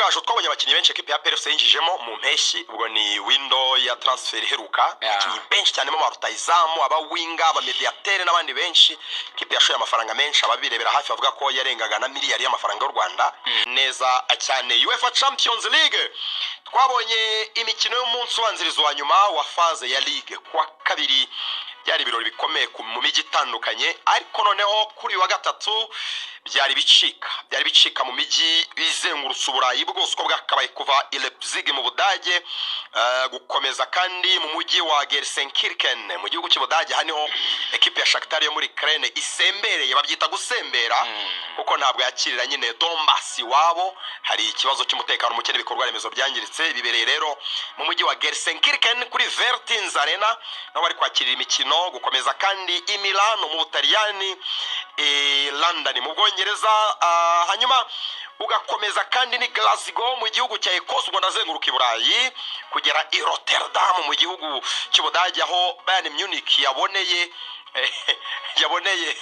Rugaju twabonye abakinnyi benshi equipe ya PFC yinjijemo mu mpeshyi ubwo ni window ya transfer iheruka abakinnyi benshi cyane mu rutayizamu aba winga aba mediateur n'abandi benshi equipe yashoye amafaranga menshi ababirebera hafi bavuga ko yarengaga na miliyari y'amafaranga y'u Rwanda neza cyane. UEFA Champions League twabonye imikino y'umunsi ubanzirizo wa nyuma wa phase ya Ligue kwa kabiri byari ibirori bikomeye mu mijyi itandukanye ariko noneho kuri wa gatatu byari bicika mu mijyi bizengurutse Uburayi bwose ko bwakabaye kuva i Leipzig mu Budage gukomeza kandi mu mujyi wa Gelsenkirchen mu gihugu cy'Ubudage haniho equipe ya Shakhtar yo muri Ukraine isembereye babyita gusembera kuko ntabwo yakirira nyine Donbass wabo hari ikibazo cy'umutekano muke n'ibikorwa remezo byangiritse bibereye rero mu mujyi wa Gelsenkirchen kuri Vertins Arena no bari kwakirira imikino gukomeza kandi i Milan mu Butaliyani London mu Bwongereza hanyuma ugakomeza kandi ni Glasgow mu gihugu cya Ecosse ubwo nazenguruka i Burayi kugera i Rotterdam mu gihugu cy'Ubudage aho Bayern Munich yaboneye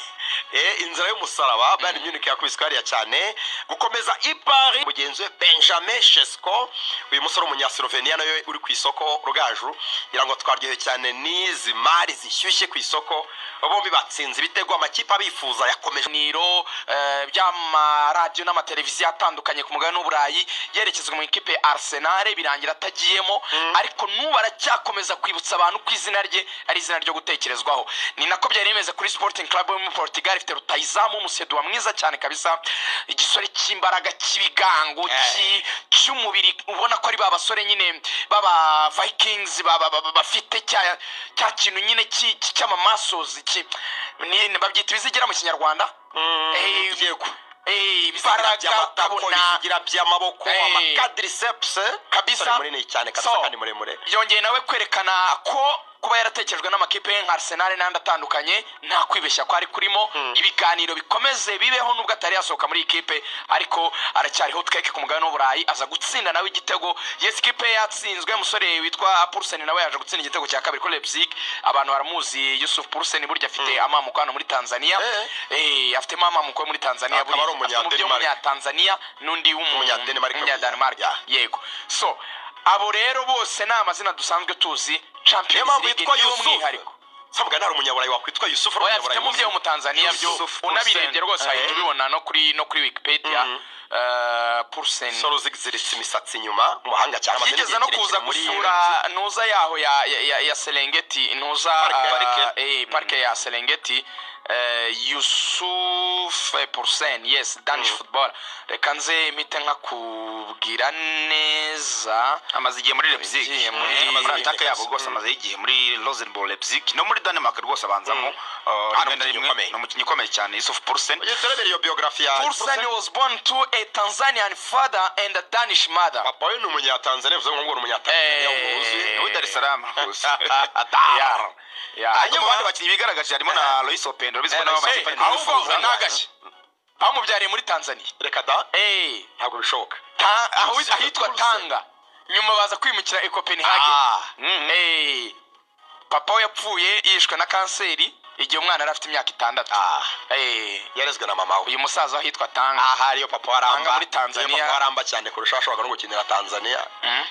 inzira y'umusaraba Bayern Munich yakubiswe hariya cyane gukomeza i Paris mugenzi Benjamin Sesko uyu musore umunyaslovenia nayo uri ku isoko Rugaju irango twaryohe cyane n'izi mari zishyushye ku isoko bombi batsinze ibitego amakipe abifuza yakomeje niro by'amaradio n'amateleviziyo atandukanye ku mugabane w'Uburayi yerekezwa mu ikipe Arsenal birangira atagiyemo ariko nubu aracyakomeza kwibutsa abantu ku izina rye ari izina ryo gutekerezwaho ni nako byari bimeze kuri Sporting Club yo mu Portugal ifite rutayizamu umusedo wa mwiza cyane kabisa igisore cy'imbaraga kibigango cy'umubiri ubona ko ari babasore nyine baba Vikings bafite cya kintu nyine cy'amamasozi ni babyita bizigera mu Kinyarwanda yego baraga tabona bigira by'amaboko amakadriceps kabisa munini cyane kabisa kandi muremure yongeye nawe kwerekana ko kuba yaratekerejwe n'amakipe nka Arsenal n'andi atandukanye nta kwibeshya ko ari kurimo ibiganiro bikomeze bibeho nubwo atari yasohoka muri ikipe ariko aracyari hot cake ku mugabane w'Uburayi aza gutsinda nawe igitego yes ikipe yatsinzwe musore witwa Poulsen nawe yaje gutsinda igitego cya kabiri kuri Leipzig abantu baramuzi Yusuf Poulsen burya afite amamuko hano muri Tanzania afite amamuko muri Tanzania burya umunya Tanzania n'undi w'umunya Denmark yego so abo rero bose na amazina dusanzwe tuzi Champions League y'umwihariko sabwa ntari umunyaburayi wakwitwa Yusuf umunyaburayi mu byo mu Tanzania byo unabirebye rwose ahita ubibona no kuri Wikipedia Poulsen solo zigiziritse imisatsi inyuma umuhanga cyane amazina no kuza gusura ntuza yaho ya Serengeti ntuza parke ya Serengeti Yusuf Poulsen yes Danish football reka nze mite nka kubwira neza amaze igihe muri Leipzig amazataka yabo rwose amaze igihe muri Rosenborg Leipzig no muri Denmark rwose abanzamo no mukinyi komeye cyane Yusuf Poulsen turebere iyo biography ya Poulsen was born to a Tanzanian father and a Danish mother papa we ni umunyatanzania bivuze ngo umunyatanzania uzi Dar es Salaam hanyuma abandi bakinnyi bigaragaje harimo na Lois Opendo bizwa n'abamakipe ahubwo nagashye bamubyariye muri Tanzania reka da ntabwo bishoboka aho ahitwa Tanga nyuma baza kwimukira Copenhagen papa we yapfuye yishwe na kanseri igihe umwana arafite imyaka 6 yarezwe na mama we uyu musaza ahitwa Tanga hariyo papa waramba muri Tanzania papa waramba cyane kurusha ashobora no gukinira Tanzania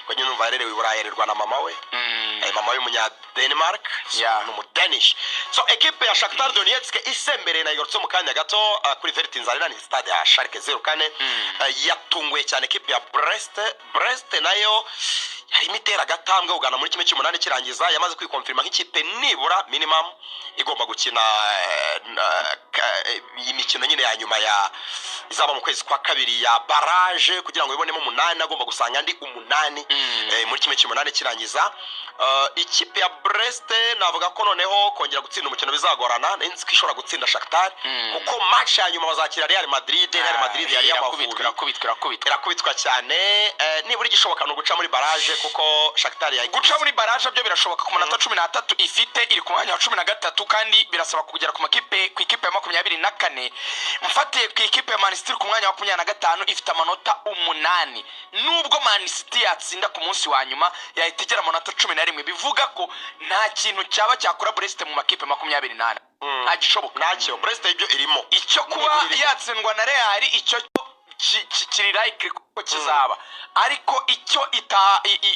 ko nyine umva yarerewe Burayererwa na mama we mama we munya Denmark no Danish so equipe ya Shakhtar Donetsk isembere na igorotse mu kanya gato kuri Vertins Arena ni stade ya Schalke 04 yatunguye cyane equipe ya Brest nayo hari imitera gatambwe ugana muri kimwe cy'umunani kirangiza yamaze kwikonfirma nk'ikipe nibura minimum igomba gukina imikino nyine ya nyuma ya izaba mu kwezi kwa kabiri ya barrage kugira ngo ibonemo 8 agomba gusanga andi 8 muri kimwe cy'umunani kirangiza ikipe ya Brest navuga ko noneho kongera gutsinda umukino bizagorana nzi ko ishobora gutsinda Shakhtar kuko match ya nyuma bazakira Real Madrid yari yakubitwa cyane nibura igishoboka no guca muri barrage kuko Shakhtar guca muri barrage byo birashoboka ku manota 13 ifite iri ku mwanya wa 13 kandi birasaba kugera ku ikipe ya 24 mfatiye ku ikipe ya Man City ku mwanya wa 25 ifite amanota 8 nubwo Man City yatsinda ku munsi wa nyuma yahita igera amanota 11 bivuga ko nta kintu cyaba cyakora Brest mu makipe 28 nta gishoboka ntacyo Brest ibyo irimo icyo kuba yatsindwa na Real icyo kiri like ko kizaba ariko icyo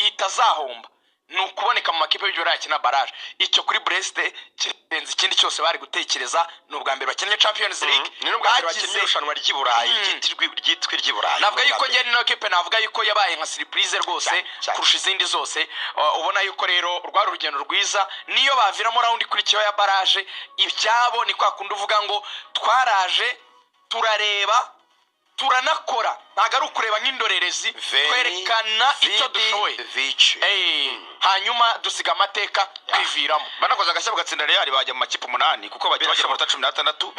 itazahomba ni ukuboneka mu makipe y'ibyo yakina barrage icyo kuri Brest kirenze ikindi cyose bari gutekereza ni ubwa mbere bakinnye Champions League ni n'ubwa mbere bakinnye irushanwa ry'Iburayi ryitwa iry'Iburayi navuga yuko ngene no kipe navuga yuko yabaye nka surprise rwose kurusha izindi zose ubona yuko rero rwa rugendo rwiza niyo baviramo round ikurikiyeho ya barrage ibyabo ni kwa kundi uvuga ngo twaraje turareba turanakora ntago ari ukureba nk'indorerezi kwerekana icyo dushoboye hanyuma dusiga amateka twiviramo banakoze agashyabo gatsinda Real bajya mu makipe 8 kuko bajya bagera mu 16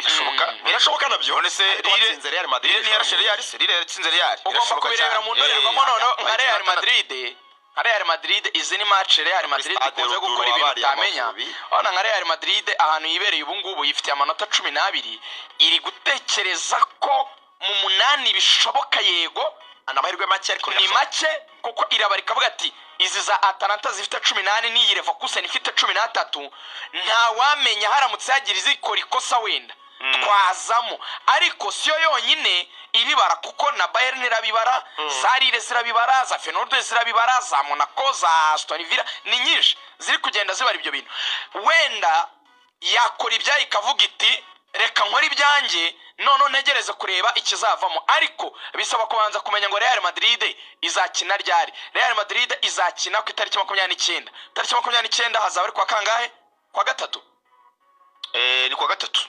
birashoboka nabyo none se Lille Real Madrid ni yarashe Real Lille yatsinze Real ugomba kubirebera mu ndorerwamo none nka Real Madrid izi ni match Real Madrid ikunze gukora ibintu utamenya ona nka Real Madrid ahantu yibereye ubu ngubu yifitiye amanota 12 iri gutekereza ko mu 8 bishoboka yego amahirwe make ariko ni make kuko irabarika avuga ati izi za Atalanta zifite 18 n'iyi Leverkusen ifite 13 nta wamenya haramutse yagira izikora ikosa wenda twazamo ariko siyo yonyine ibibara kuko na Bayern irabibara za Lille zirabibara za Feyenoord zirabibara za Monaco za Aston Villa ni nyinshi ziri kugenda zibara ibyo bintu wenda yakora ibyayi ikavuga iti reka nkora ibyanjye none ntegereze kureba ikizavamo ariko bisaba kubanza kumenya ngo Real Madrid izakina ryari Real Madrid izakina ku itariki 29 tariki 29 hazaba ari kwa kangahe kwa gatatu ni kwa gatatu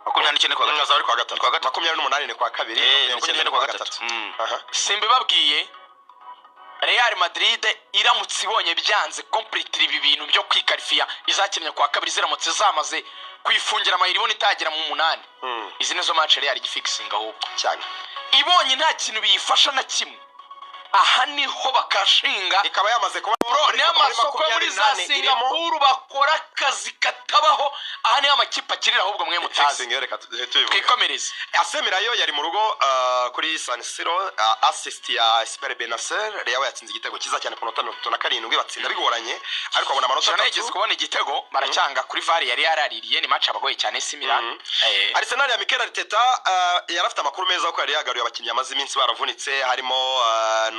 29 kwa gatatu ari kwa gatatu 28 ni kwa kabiri 29 ni kwa gatatu simbe babwiye Real Madrid iramutse ibonye byanze completely ibi bintu byo kwikarifiya izakinnye kwa kabiri ziramutse zamaze kwifungira amayiribona itagira mu 8 izi nizo match Real igifixing ahubwo cyane ibonye nta kintu biyifasha na kimwe aha niho bakashinga ikaba yamaze kuba ni amasoko muri za Singapore bakora akazi katabaho aha niho amakipe akirira ahubwo mwe mutazi twikomereze Asemirayo yari mu rugo kuri San Siro assist ya Esper Benacer Real yatsinze igitego kiza cyane ku nota 37 batsinda bigoranye ariko abona amanota 3 yageze kubona igitego baracyanga kuri VAR yari yaraririye ni match abagoye cyane Similan Arsenal ya Mikel Arteta yarafite amakuru meza ko yari yagaruye abakinnyi amaze iminsi baravunitse harimo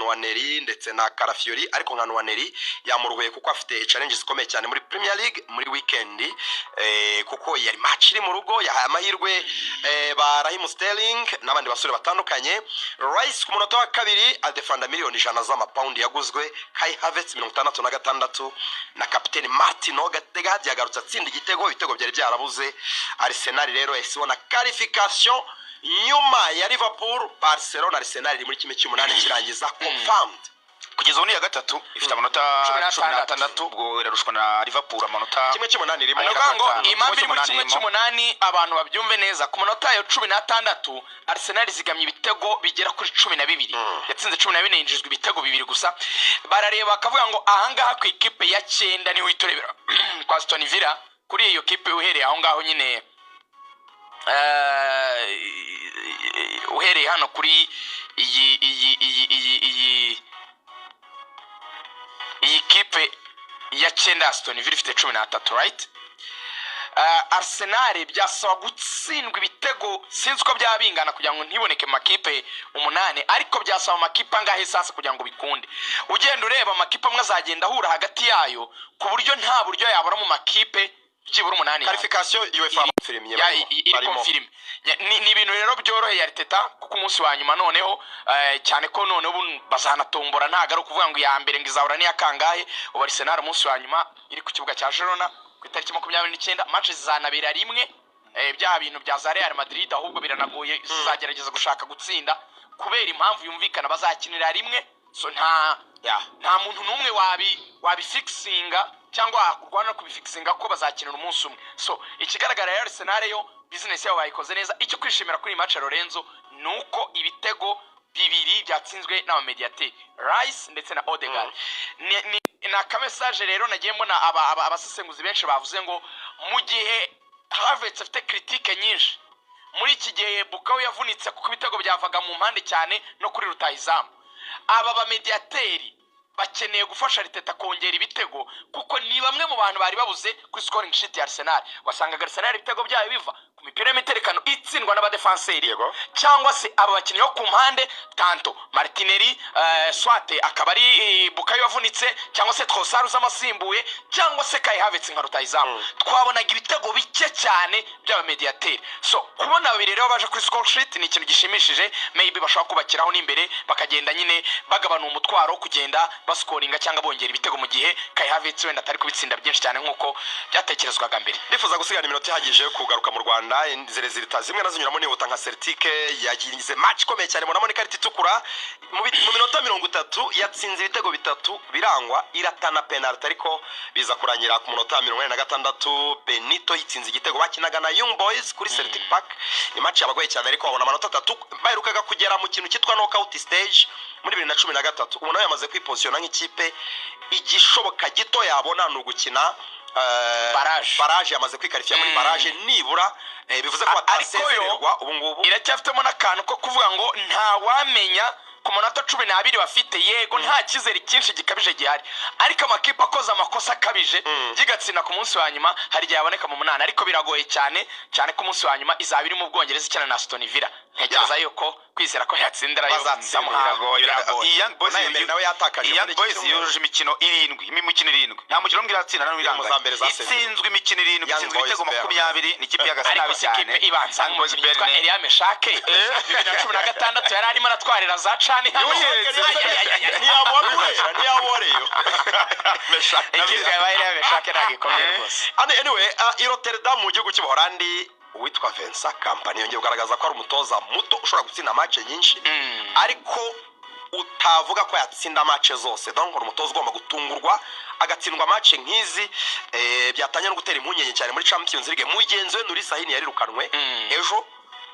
Nwaneri ndetse na Carafiori ariko nka Nwaneri yamuruhuye kuko afite challenges zikomeye cyane muri Premier League muri weekend kuko yari match iri mu rugo yahaye amahirwe ba Raheem Sterling n'abandi basore batandukanye Rice ku munota wa kabiri adefanda miliyoni 100 z'amapaundi yaguzwe Kai Havertz 66 na kapiteni Martin Odegaard yagarutse atsinda igitego byari byarabuze Arsenal rero yasibona qualification nyuma ya Liverpool Barcelona Arsenal iri muri kimwe cy'umunani kirangiza confirmed kugeza ubu ya gatatu ifite amanota 16 ubwo irarushwa na Liverpool amanota kimwe cy'umunani iri mu ngo impamvu muri kimwe cy'umunani abantu babyumve neza ku manota yo 16 Arsenal zigamye ibitego bigera kuri 12 yatsinze 14 yinjijwe ibitego 2 gusa barareba akavuga ngo ahangaha ku ikipe ya 9 ni witorebera kwa Aston Villa kuri iyo kipe uhereye aho ngaho nyine uhereye hano kuri iyi kipe ya 9 Aston Villa ifite 13 right Arsenal byasaba gutsindwa ibitego sinzi ko byabingana kugira ngo ntiboneke makipe 8 ariko byasaba makipe angahe sasa kugira ngo bikunde ugenda ureba makipe amwe azagenda ahura hagati yayo ku buryo nta buryo yabara mu makipe byibura 8 qualification UEFA confirmye confirme ni ibintu rero byoroheye Arteta kuko umunsi wa nyuma noneho cyane ko none ubu bazanatombora ntago ari kuvuga ngo ya mbere ngizahura ni yakangahe ubu Arsenal umunsi wa nyuma iri ku kibuga cya Girona ku itariki 29 match zizanabera rimwe bya bintu bya Real Madrid ahubwo biranagoye zizagerageza gushaka gutsinda kubera impamvu yumvikana bazakinira rimwe so nta muntu numwe wabifixinga cyangwa kurwana kubifixinga ko bazakinira umunsi umwe so ikigaragara ya Arsenal yo business yabo bayikoze neza icyo kwishimira kuri match Lorenzo nuko ibitego bibiri byatsinzwe n'aba mediateur Rice ndetse na Odegaard na ka message rero nagiye mbona abasesenguzi benshi bavuze ngo mu gihe Havertz afite critique nyinshi muri iki gihe Bukayo yavunitse kuko ibitego byavaga mu mpande cyane no kuri rutahizamu aba ba mediateur bakeneye gufasha Arteta kongera ibitego kuko ni bamwe mu bantu bari babuze kuri scoring sheet ya Arsenal. Wasangaga Arsenal ibitego byayo biva ku mipira y'imiterekano itsindwa n'abadefenseri cyangwa se aba bakinnyi bo ku mpande tanto Martinelli Swate akaba ari Bukayo wavunitse cyangwa se Trossard uzamasimbuye cyangwa se Kai Havertz nka rutayizamu. Twabonaga ibitego bike cyane by'aba mediateur. So kubona babiri rero baje kuri score sheet ni ikintu gishimishije, maybe bashaka kubakiraho n'imbere bakagenda nyine bagabana umutwaro kugenda bascoringa cyangwa bongera ibitego mu gihe Kai Havertz wenda atari kubitsinda byinshi cyane nkuko byatekerezwaga mbere. Nifuza gusigana iminota ihagije yo kugaruka mu Rwanda. Inzira zirita zimwe nazinyuramo nihuta nka Celtic yagize match ikomeye cyane mu namone karita itukura mu minota 30 yatsinze ibitego bitatu birangwa iratana penalty ariko biza kurangira ku minota 46 Benito yitsinze igitego bakinaga na Young Boys kuri Celtic Park. Ni match yabagoye cyane ariko babona amanota 3 baherukaga kugera mu kintu cyitwa knockout stage muri 2013. Ubu nawe yamaze kwipositiona nk'ikipe igishoboka gito yabona n'ugukina barage yamaze kwikarifiya muri barage nibura bivuze ko batasezererwa ubu ngubu iracyafitemo n'akantu ko kuvuga ngo nta wamenya ku manota 12 bafite yego nta kizeri cyinshi gikabije gihari ariko amakipe akoze amakosa akabije gigatsina ku munsi wa nyuma hari gihe yaboneka mu munani ariko biragoye cyane ku munsi wa nyuma izaba iri mu Bwongereza ikina na Aston Villa. Ntekereza yuko kwizera ko yatsindira yo biragoye. Young Boys nawe yatakaje Young Boys yujuje imikino 7 nta mukino umwe iratsinda no wirangana itsinzwe imikino 7 itsinzwe ibitego 20 ni ikipe y'agasinabi cyane ibanza mu Yitwa Elia Meshake 2016 yari arimo aratwarira za cani ntiyaboreyo ikipe ya Elia Meshake nagikomeye rwose. Anyway i Rotterdam mu gihugu cy'Ubuholandi witwa Vincent Kompany yongeye kugaragaza ko ari umutoza muto ushobora gutsinda match nyinshi ariko utavuga ko yatsinda match zose. Donc umutoza ugomba gutungurwa agatsindwa match nk'izi byatanye no gutera impunyenye cyane muri Champions League. Mugenzi we Nuri Sahin yarirukanwe ejo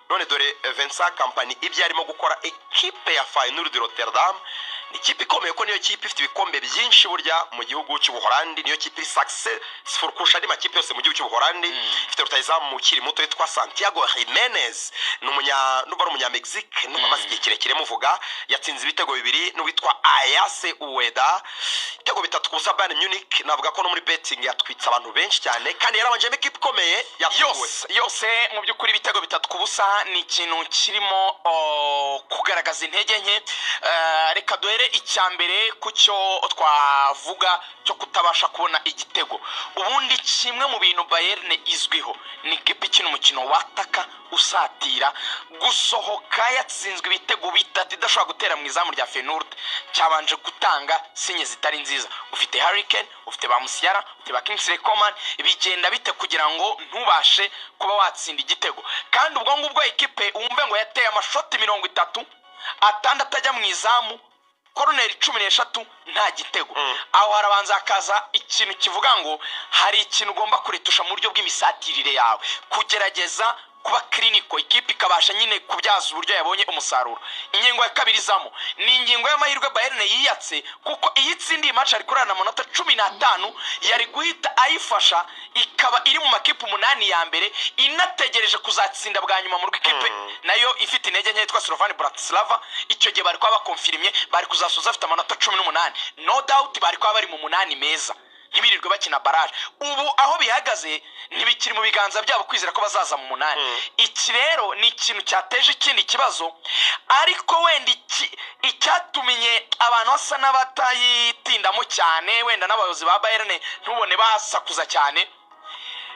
none dore Vincent Kompany ibyo arimo gukora equipe ya Feyenoord de Rotterdam ni ikipe ikomeye ko niyo kipe ifite ibikombe byinshi burya mu gihugu cy'Ubuholandi niyo kipe successful kurusha andi makipe yose mu gihugu cy'Ubuholandi. Ifite rutayizamu ukiri muto yitwa Santiago Jimenez n'ubara umunya-Mexique n'amaze igihe kirekire muvuga yatsinze ibitego 2 n'uwitwa Ayase Ueda ibitego 3 kubusa Bayern Munich. Navuga ko no muri betting yatwitsa abantu benshi cyane kandi yarabanje equipe ikomeye yose mu by'ukuri ibitego 3 kubusa ni ikintu kirimo kugaragaza intege nke. Reka duhere icyambere kucyo twavuga cyo kutabasha kubona igitego. Ubundi kimwe mu bintu Bayern izwiho ni ikipe ikina umukino wataka usatira gusohoka yatsinzwe ibitego bitatu idashobora gutera mu izamu rya Feyenoord cyabanje gutanga sinye zitari nziza. Ufite Harry Kane, ufite ba Musiala, ufite ba Kingsley Coman, bigenda bite kugira ngo ntubashe kuba watsinda igitego. Kandi ubwo ngubwo ikipe umve ngo yateye amashoti 30 atandatu ajya mu izamu corner 13 nta gitego. Aho harabanza akaza ikintu kivuga ngo hari ikintu ugomba kuretusha mu buryo bw'imisatirire yawe kugerageza kuba clinical ikipe ikabasha nyine kubyaza uburyo yabonye umusaruro. Ingingo ya kabiri zamo ni ingingo y'amahirwe Bayern yiyatse kuko iyitsindiye match ari kurana amanota 15 yari guhita ayifasha ikaba iri mu makipe 8 ya mbere inategereje kuzatsinda bwa nyuma mu rw'ikipe nayo ifite intege nke yitwa Slovan Bratislava. Icyo gihe bari kwa bakonfirmye bari kuzasoza afite amanota 18 no doubt bari kwa bari mu 8 meza ntibirirwe bakina barage. Ubu aho bihagaze ntibikiri mu biganza byabo kwizera ko bazaza mu 8. Iki rero ni ikintu cyateje ikindi kibazo ariko wenda icyatumenye abantu basa n'abatayitindamo cyane wenda n'abayobozi ba Bayern ntubone basakuza cyane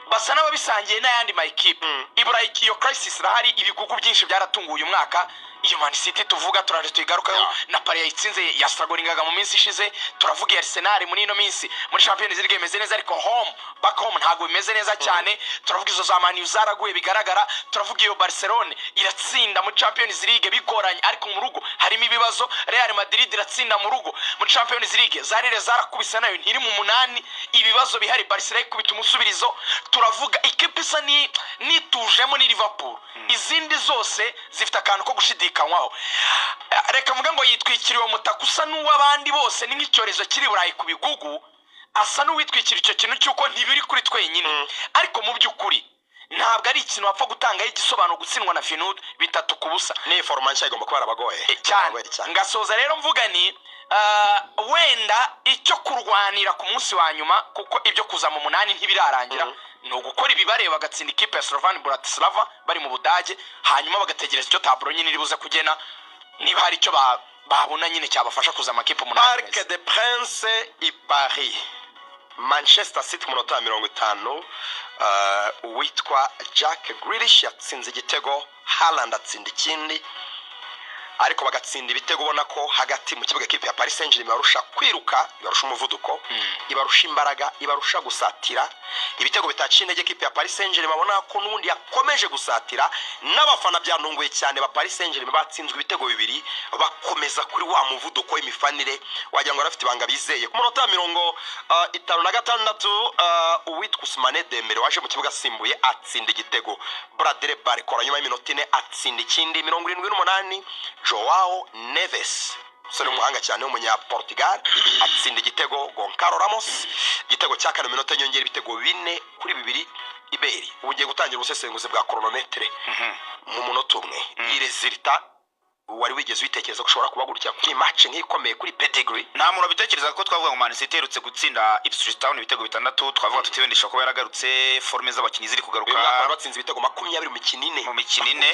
basa n'ababisangiye n'ayandi makipe. Iburayi iyo crisis irahari ibigugu byinshi byaratunguye uyu mwaka. Iyo Man City tuvuga turaje tuyigarukaho na Paris yitsinze yastragoringaga mu minsi ishize. Turavuga Arsenal muri ino minsi muri Champions League imeze neza ariko back home ntago bimeze neza cyane. Turavuga izo za Man U zaraguye bigaragara. Turavuga iyo Barcelona iratsinda muri Champions League bigoranye ariko mu rugo harimo ibibazo. Real Madrid iratsinda mu rugo muri Champions League zarire zarakubise nayo ntiri mu 8 ibibazo bihari. Barcelona ikubita umusubirizo. Turavuga ikipe isa nitujemo ni Liverpool. Izindi zose zifite akantu ko gushidikanywaho. Reka mvuga ngo yitwikiriwe mutakusa n'uwabandi bose ni nk'icyorezo kiri Burayi ku bigugu asa n'uwitwikira icyo kintu cyuko ntibiri kuri twenyine ariko mu by'ukuri ntabwo ari ikintu wapfa gutanga igisobanuro gutsindwa na Feyenoord 3-0. Ni information igomba kuba arabagoye cyane. Ngasoza rero mvuga ni wenda icyo kurwanira ku munsi wa nyuma kuko ibyo kuza mu munani ntibirarangira ni ugukora ibibareba bagatsinda ikipe ya Slovan Bratislava bari mu Budage hanyuma bagategereza icyo taburo nyine iri buze kugena niba hari icyo babona nyine cyabafasha kuza amakipe umunani. Parc des Princes i Paris, Manchester City munota 50 witwa Jack Grealish yatsinze igitego, Haaland atsinda ikindi, ariko bagatsinda ibitego ubona ko hagati mu kibuga kipe ya Paris Saint-Germain barusha kwiruka, barusha umuvuduko, ibarusha imbaraga, ibarusha gusatira. Ibitego bitacinde kipe ya Paris Saint-Germain babona ko nundi yakomeje gusatira, n'abafana byanunguye cyane ba Paris Saint-Germain batsinzwe ibitego bibiri bakomeza kuri wa muvuduko w'imifanire wagira ngo rafite banga bizeye. Ku munota 56 uwitwa Ousmane Dembele waje mu kibuga asimbuye atsinda igitego, Bradley Barcola nyuma y'iminota 4 atsinda ikindi. 78 Joao Neves sore umuhanga cyane w'umunya Portugal atsinda igitego, Goncalo Ramos igitego cya kane minota nyongera ibitego 4-2 Iberi. Ugiye gutangira ubusesenguzi bwa chronometre mu munota umwe. Iyi resulta wari wigeze witekereza ko ushobora kuba gutya kuri match nk'ikomeye kuri pedigree? Nta muntu bitekereza ko twavuga ngo Man City yerutse gutsinda Ipswich Town ibitego 6, twavuga tutibendisha ko yaragarutse, forme z'abakinyi ziri kugaruka, batsinze ibitego 20 mu mikinine,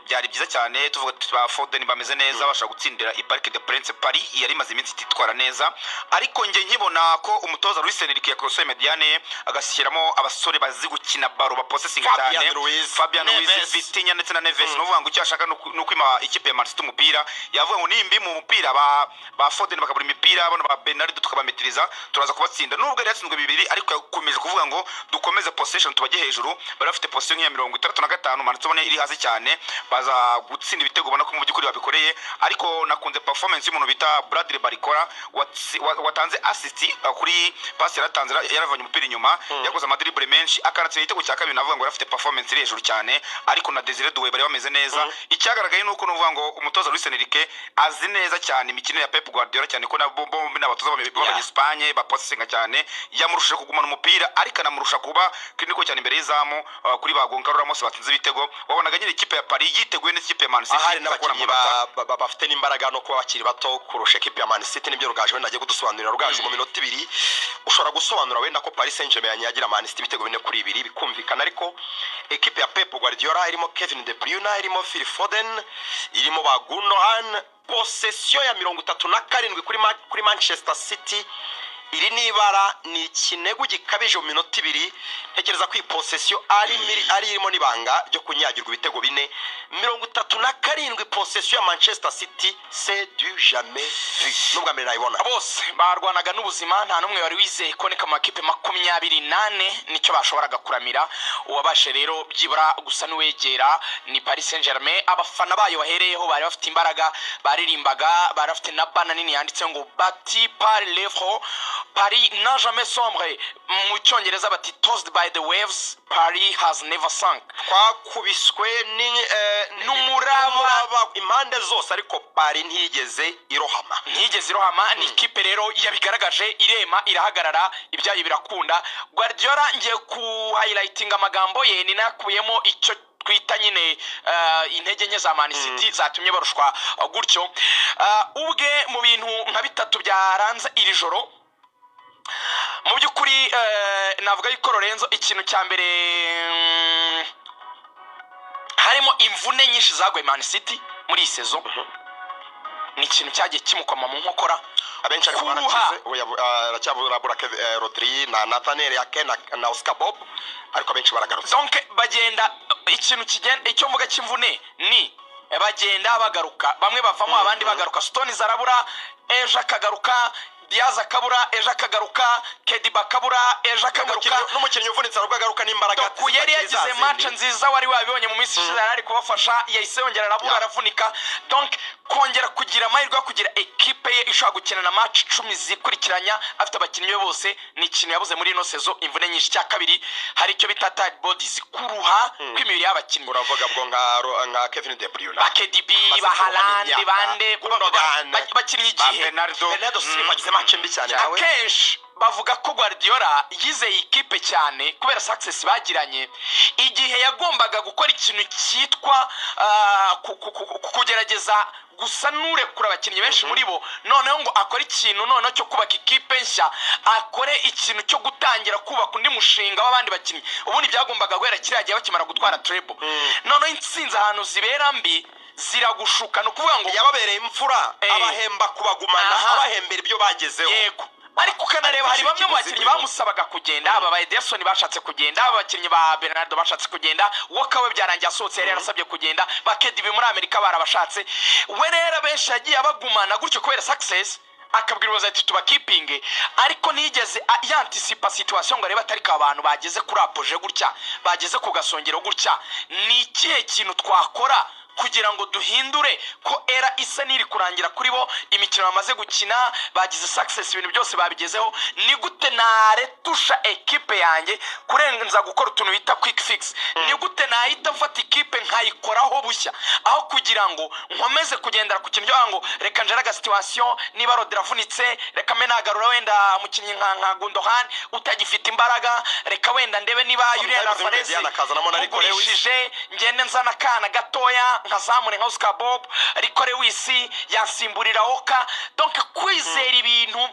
byari byiza cyane. Tuvuga tuba Foden bameze neza basha gutsindira i Parc des Princes Paris yari maze iminsi ititwara neza, ariko nge nkibona ko umutoza Luis Enrique yakosoye mediane agashyiramo abasore bazi gukina baro ba possessing cyane, Fabian Ruiz, Vitinha ndetse na Neves. Nuvuga ngo icyo ashaka nukwima ikipe ya Man City umupira, yavuga ngo nimbi mu mupira ba Foden bakabura imipira, abana ba Bernardo tukabametiriza turaza kubatsinda. Nubwo yari yatsinzwe bibiri ariko yakomeje kuvuga ngo dukomeze possession tubajye hejuru, bari bafite possession ya 65, Man City iri hasi cyane, baza gutsinda ibitego ubona ko mu byukuri babikoreye. Ariko nakunze performance y'umuntu bita Bradley Barcola watanze assist kuri pass yaratanze, yaravanye umupira inyuma, yakoze amadribble menshi akanatsinda igitego cya kabiri. Navuga ngo yafite performance iri hejuru cyane, ariko na Desire Doué bari bameze neza. Icyagaragaye nuko nuvuga ngo umutoza Luis Enrique azi neza cyane imikino ya Pep Guardiola cyane ko bombi n'abatoza b'abanye Espagne bapossessinga cyane, yamurushije kugumana umupira ariko anamurusha kuba kliniko cyane imbere y'izamu kuri ba Goncalo Ramos batsinze ibitego. Wabonaga nyine ikipe ya Paris yiteguye n'ikipe ya Man City, hari n'abakinnyi bafite n'imbaraga no kuba bakiri bato kurusha ikipe ya Man City. Nibyo Rugaje wenda agiye kudusobanurira. Rugaje mu minota 2 ushobora gusobanura wenda ko Paris Saint-Germain yanyagira Man City ibitego 4-2 bikumvikana, ariko ikipe ya Pep Guardiola irimo Kevin De Bruyne, irimo Phil Foden, irimo ba Gundogan, possession ya 37 kuri Manchester City. Iri nibara ni ikinego gikabije mu minota 2. Ntekereza ko possession ari irimo nibanga ryo kunyagirwa ibitego 4. 37 possession ya Manchester City, c'est du jamais vu. Nubwo mbere nayibona bose barwanaga n'ubuzima, nta numwe wari wizeye ko neka makipe 28 nicyo bashoboraga kuramira. Uwabashe rero byibura gusa n'uwegera ni Paris Saint-Germain. Abafana bayo bahereyeho bari bafite imbaraga, baririmbaga, bari bafite na bana nini yanditse ngo bati par l'Evre, Paris n'a jamais sombré. Mu cyongereza bati tossed by the waves, Paris has never sunk. Twakubiswe n'umuraba impande zose, ariko Paris ntiyigeze irohama. Ni ikipe rero yabigaragaje, irema irahagarara, ibyayo birakunda. Guardiola ngiye ku highlighting amagambo ye, ni nakuyemo icyo twita nyine intege nke za Man City zatumye barushwa gutyo. Ubwe mu bintu nka bitatu byaranze iri joro, mu byukuri navuga yuko Lorenzo ikintu cya mbere harimo imvune nyinshi zagwe Man City muri iyi season. Ni ikintu cyagiye kimukoma mu nkokora. Abenshi ariko barakize, aracyabura Rodri na Nathaniel Ake na Oscar Bob, ariko abenshi baragarutse. Donc bagenda ikintu kigenda, icyo mvuga cy'imvune ni bagenda bagaruka, bamwe bavamo abandi bagaruka. Stones arabura, ejo akagaruka, Diaz akabura, ejo akagaruka, Kediba akabura, ejo akagaruka. N'umukinnyi uvunitse arubwo agaruka n'imbaraga. Yari yagize match nziza wari wabibonye mu minsi ishize, ari kubafasha, yahise yongera arabura, aravunika. Donc kongera kugira amahirwe yo kugira equipe ye ishobora gukina na match 10 zikurikiranya afite abakinnyi bose, ni ikintu yabuze muri ino sezo. Imvune nyinshi. Cya kabiri hari icyo bita tight bodies, kuruha kw'imibiri y'abakinnyi. Uravuga bwo nka Kevin De Bruyne, KDB, ba Haaland, bande bakinnyi igihe Bernardo Silva agize match mbi cyane nawe. Akenshi bavuga ko Guardiola yizeye ikipe cyane kubera success bagiranye igihe yagombaga gukora ikintu cyitwa kugerageza gusa nurekura abakinnyi benshi muri bo noneho ngo akore ikintu noneho cyo kubaka ikipe nshya akore ikintu cyo gutangira kubaka undi mushinga w'abandi bakinnyi ubundi byagombaga guhera kiriya gihe bakimara gutwara treble noneho intsinzi ahantu zibera mbi ziragushuka no kuvuga ngo yababereye imfura abahemba kubagumana abahembera ibyo bagezeho yego ariko ukanareba hari bamwe mu bakinnyi bamusabaga kugenda aba ba Ederson bashatse kugenda aba bakinnyi ba Bernardo bashatse kugenda wakawe byarangiye asohotse yari yarasabye kugenda bakedibi muri Amerika barabashatse we rero benshi yagiye abagumana gutyo kubera success akabwira ubuza ati tuba keeping ariko nigeze yanticipa situation ngo areba atari ka abantu bageze kuri apoje gutya bageze ku gasongero gutya ni ikihe kintu twakora kugira ngo duhindure ko era isa niri kurangira kuri bo imikino bamaze gukina bagize success ibintu byose babigezeho ni gute naretusha ekipe yanjye kurenza gukora utuntu bita quick fix ni gute nahita mfata ikipe nkayikoraho bushya aho kugira ngo nkomeze kugendera ku kintu ngo reka njeraga situation niba Rodri avunitse reka menagarura wenda umukinnyi nka Gundogan utagifite imbaraga reka wenda ndebe niba Julian Alvarez ugurishije ngende nzana kana gatoya nkazamure nka Oscar Bob ariko Lewisi yansimburira Oka donc kwizera ibintu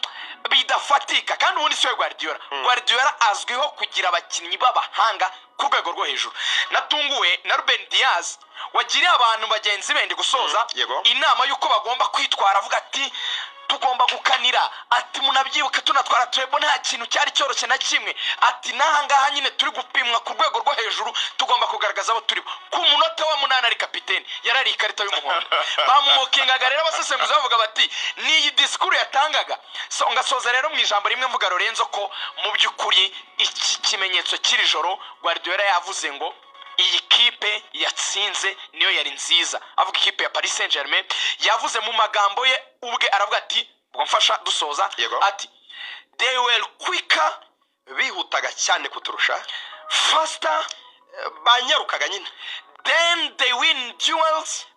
bidafatika kandi ubundi siwe Guardiola azwiho kugira abakinnyi b'abahanga ku rwego rwo hejuru natunguwe na Ruben Diaz wagiriye abantu bagenzi bendi gusoza inama y'uko bagomba kwitwara avuga ati tugomba gukanira ati munabyibuka tunatwara treble nta kintu cyari cyoroshye na kimwe ati nahangaha nyine turi gupimwa ku rwego rwo hejuru tugomba kugaragaza abo turi ku munota wa 8 ari kapiteni yarari ikarita y'umuhondo bamumokingaga rero abasesenguzi bavuga bati ni iyi discours yatangaga so ngasoza rero mu ijambo rimwe mvuga Lorenzo ko mu byukuri iki kimenyetso kiri joro Guardiola yavuze ngo iyi kipe yatsinze niyo yari nziza avuga ikipe ya Paris Saint-Germain yavuze mu magambo ye ubwe aravuga ati mfasha dusoza ati they were quicker bihutaga cyane kuturusha faster banyarukaga nyine then they win duels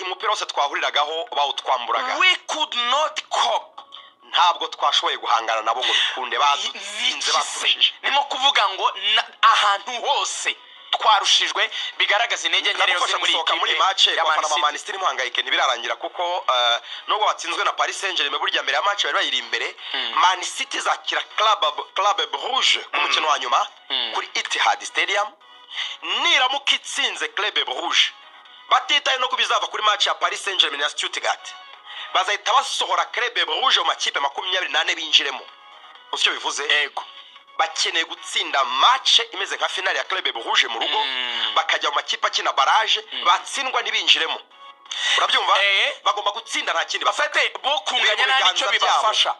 umupira wose twahuriragaho bawutwamburaga we could not cope ntabwo twashoboye guhangana nabo ngo dukunde bazinze baturushije nimo kuvuga ngo ahantu hose twarushijwe bigaragaza intege nke rero muri match y'abafana ba Man City muhangayike ntibirarangira kuko nubwo batsinzwe na Paris Saint-Germain burya mbere ya match bari bayiri imbere Man City zakira Club Brugge ku mukino wa nyuma kuri Etihad Stadium niramuka itsinze Club Brugge batitaye no kubizava kuri match ya Paris Saint-Germain na Stuttgart bazahita basohora Club Brugge mu makipe 24 binjiremo usyo bivuze yego bakeneye gutsinda match imeze nka finale ya Club Brugge mu rugo bakajya mu makipe akina barrage batsindwa ntibinjiremo urabyumva bagomba gutsinda nta kindi bafate bo kunganya n'icyo bibafasha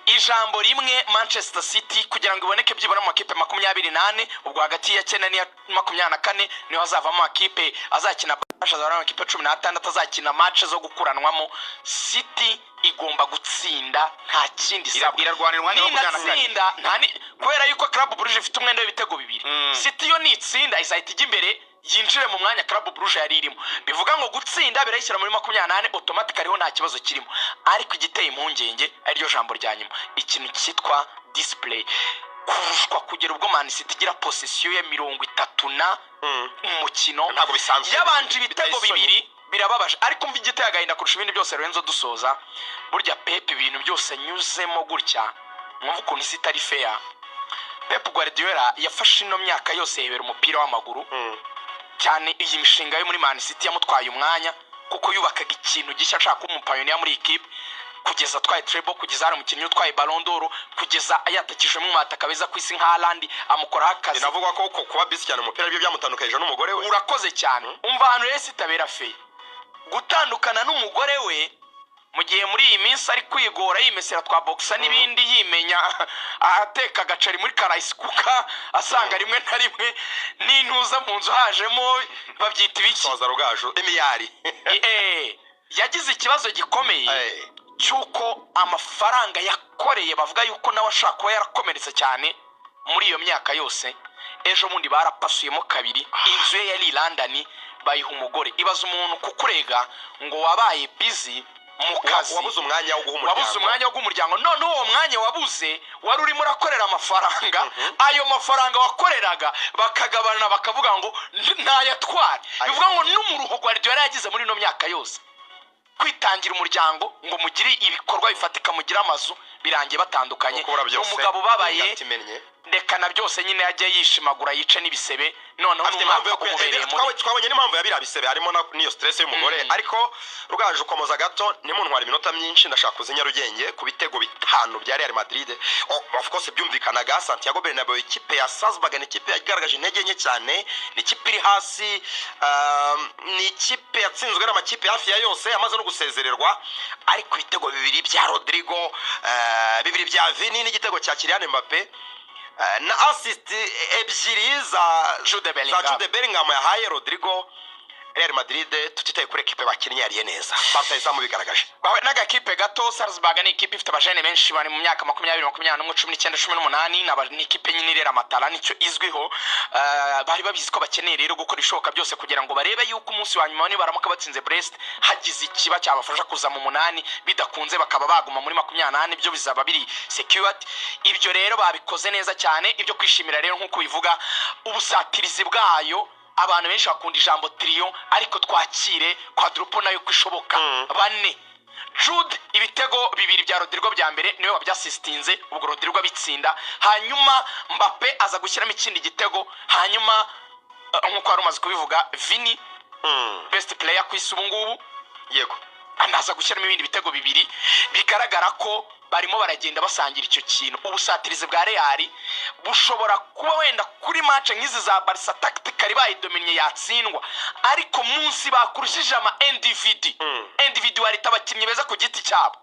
ijambo rimwe Manchester City kugira ngo iboneke byibona mu makipe 28 ubwo hagati ya 9 n'iya 24 niho hazavamo makipe azakina ashazara makipe 16 azakina match zo gukuranwamo City igomba gutsinda nta kindi sabwa irarwanirwa n'itsinda kubera yuko Club Brugge ifite umwenda w'ibitego bibiri City yo nitsinda izahita ijya imbere yinjire mu mwanya Club Brugge yari irimo bivuga ngo gutsinda birayishyira muri 28 automatically ho nta kibazo kirimo ariko igiteye impungenge ari ryo jambo rya nyuma ikintu cyitwa display kurushwa kugera ubwo Man City igira possession ya 30 na umukino ntabwo bisanzwe yabanje ibitego bibiri birababaje ariko mva igiteye agahinda kurusha ibindi byose Lorenzo dusoza burya Pep ibintu byose nyuzemo gutya mwumva ukuntu isi itari fair Pep Guardiola yafashe ino myaka yose yebera umupira w'amaguru cyane iyi mishinga yo muri Man City yamutwaye umwanya kuko yubakaga ikintu gishya ashaka umupayoniya muri equipe kugeza twaye treble kugeza ari umukinnyi utwaye Ballon d'Or kugeza ayatakije mu mataka beza ku isi nka Haaland amukora akazi navuga ko kuba bisi cyane umupira byo byamutandukanije n'umugore we urakoze cyane umva hano rero sitabera fe gutandukana n'umugore we mu gihe muri iyi minsi ari kwigora yimesera twa boxa n'ibindi yimenya ahateka agacari muri karayisikuka asanga rimwe na rimwe n'intuza mu nzu hajemo babyita ibiki soza rugaju emiyari yagize ikibazo gikomeye cyuko amafaranga yakoreye bavuga yuko nawe ashaka kuba yarakomeretse cyane muri iyo myaka yose ejo bundi barapasuyemo kabiri inzu ye yari London bayiha umugore ibaza umuntu kukurega ngo wabaye busy mu kazi wabuze umwanya wo guha umuryango none uwo mwanya wabuze wari urimo urakorera amafaranga ayo mafaranga wakoreraga bakagabana bakavuga ngo ntayatware bivuga ngo n'umuruho Guardiola yagize muri no myaka yose kwitangira umuryango ngo mugire ibikorwa bifatika mugira amazu birangiye batandukanye umugabo babaye ndekana byose nyine yagiye yishimagura yice n'ibisebe noneho twabonye n'impamvu yabira bisebe harimo n'iyo stress y'umugore ariko Rugaju ukomoza gato nimuntwara iminota myinshi ndashaka kuzinya Rugenge ku bitego bitanu bya Real Madrid of course byumvikanaga Santiago Bernabeu ikipe ya Salzburg ni ikipe yagaragaje intege nke cyane ni ikipe iri hasi ni ikipe yatsinzwe n'amakipe hafi ya yose amaze no gusezererwa ariko ibitego bibiri bya Rodrigo bibiri bya Vini n'igitego cya Kylian Mbappe na assist ebyiri za Jude Bellingham yahaye Rodrigo Real Madrid tutitaye kuri equipe bakinnye yariye neza batayizamu bigaragaje bawe n'agakipe gato Salzburg ni ikipe ifite abajene benshi bari mu myaka 20 21 19 18 ni ikipe nyine irera amatara nicyo izwiho bari babizi ko bakeneye rero gukora ishoka byose kugira ngo barebe yuko umunsi wa nyuma baramuka batsinze Brest hagize ikiba cyabafasha kuza mu 8 bidakunze bakaba baguma muri 28 byo bizaba biri secured ibyo rero babikoze neza cyane ibyo kwishimira rero nkuko bivuga ubusatirizi bwayo abantu benshi bakunda ijambo trio ariko twakire quadruple nayo kwishoboka bane Jude ibitego bibiri bya Rodrigo bya mbere niwe wabyasistinze ubwo Rodrigo abitsinda hanyuma Mbappe aza gushyiramo ikindi gitego hanyuma nkuko ari umaze kubivuga Vini best player ku isi ubungubu yego anaza gushyiramo ibindi bitego bibiri bigaragara ko barimo baragenda basangira icyo kintu ubusatirize bwa Real bushobora kuba wenda kuri match nk'izi za Barca tactically bayidominye yatsindwa ariko munsi bakurushije ama individuality abakinnyi beza ku giti cyabo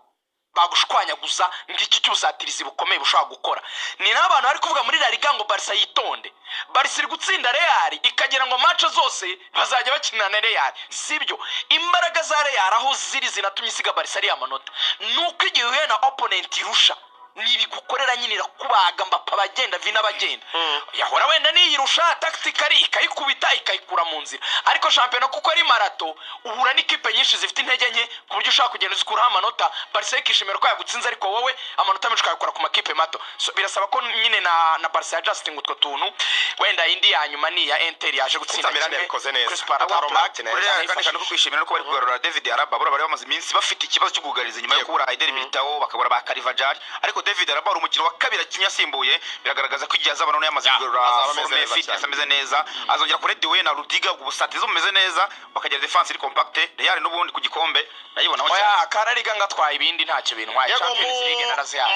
bagushwanya gusa ngiki cy'ubusatirizi bukomeye bushobora gukora ni n'abantu bari kuvuga muri La Liga ngo Barca yitonde Barca iri gutsinda Real ikagira ngo match zose bazajya bakina na Real sibyo imbaraga za Real aho ziri zinatumye isiga Barca ari amanota nuko igihe uhuye na opponent irusha nibi gukorera nyine rakubaga Mbappe bagenda Vina bagenda yahora wenda niyirusha tactically ikayikubita ikayikura mu nzira ariko champion kuko ari marato uhura n'ikipe nyinshi zifite intege nke ku buryo ushaka kugenda zikuraho amanota Barca ikishimira ko yagutsinze ariko wowe amanota menshi ukayakura ku makipe mato birasaba ko nyine na Barca adjusting utwo tuntu wenda indi ya nyuma ni ya Inter yaje gutsinda Milan yabikoze neza kandi no kwishimira ko bari kugarura David Alaba bari bamaze iminsi bafite ikibazo cyo kugariza nyuma yo kubura Eder Militao bakabura ba Carvajal ariko David Alaba ari umukino wa kabiri kinyasimbuye biragaragaza ko igihe azaba none yamaze kugura forme fitness ameze neza azongera kuri Dewe na Rudiga ubusatizo bumeze neza bakagira defense iri compact Real n'ubundi ku gikombe nayibona cyane karariga ngatwaye ibindi ntacyo bintwaye Champions League narazihaye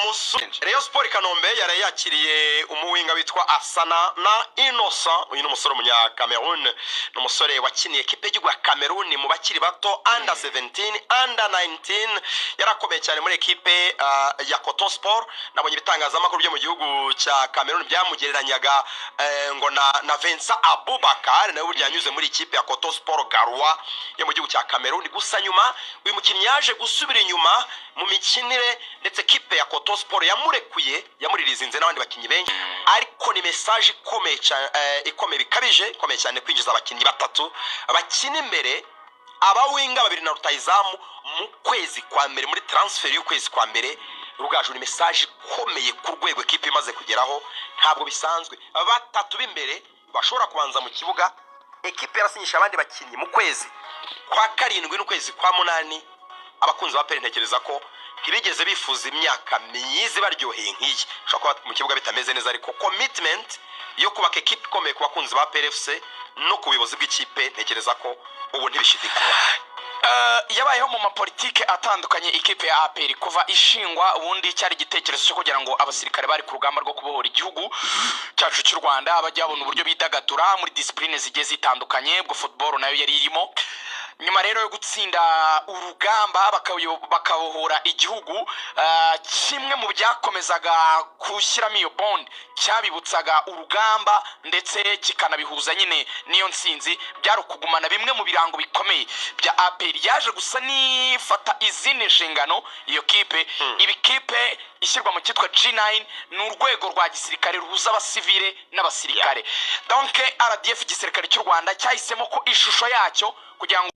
Rayon Sport Kanombe yari yakiriye umuwinga witwa Asana na Innocent uyu n'umusore umunya Cameroon n'umusore wakiniye equipe y'u Cameroon mu bakiri bato under 17 under 19 yarakomeye cyane muri equipe ya Coton Sport nabonye ibitangazamakuru byo mu gihugu cya Cameroon byamugereranyaga ngo na Vincent Aboubakar nawe burya yanyuze muri ikipe ya Coton Sport Garoua yo mu gihugu cya Cameroon gusa nyuma uyu mukinnyi yaje gusubira inyuma mu mikinire ndetse equipe ya Coton Sport yamuririzinze n'abandi bakinnyi benshi ariko ni message ikomeye bikabije ikomeye cyane kwinjiza abakinnyi batatu bakina imbere abawinga babiri na rutayizamu mu kwezi kwa mbere muri transfer y'ukwezi kwa mbere Rugaju ni message ikomeye ku rwego equipe imaze kugeraho ntabwo bisanzwe batatu b'imbere bashobora kubanza mu kibuga equipe yarasinyisha abandi bakinnyi mu kwezi kwa karindwi n'ukwezi kwa munani abakunzi ba Pele ntekereza ko ntibigeze bifuza imyaka myiza baryoheye nk'iyi ushobora kuba mu kibuga bitameze neza ariko commitment yo kubaka equipe ikomeye ku bakunzi ba PLFC no ku buyobozi bw'ikipe ntekereza ko ubu ntibishidikanya yabayeho mu mapolitike atandukanye ikipe ya APR kuva ishingwa ubundi cyari igitekerezo cyo kugira ngo abasirikare bari ku rugamba rwo kubohora igihugu cyacu cy'u Rwanda bajya babona uburyo bidagadura muri discipline zigiye zitandukanye bwo football nayo yari irimo nyuma rero yo gutsinda urugamba bakabohora igihugu kimwe mu byakomezaga gushyiramo iyo bond cyabibutsaga urugamba ndetse kikanabihuza nyine niyo nsinzi byari ukugumana bimwe mu birango bikomeye bya APR yaje gusa nifata izindi nshingano iyo kipe ibi kipe ishyirwa mu cyitwa G9 ni urwego rwa gisirikare ruhuza abasivile n'abasirikare donc RDF igisirikare cy'u Rwanda cyahisemo ko ishusho yacyo kugira ngo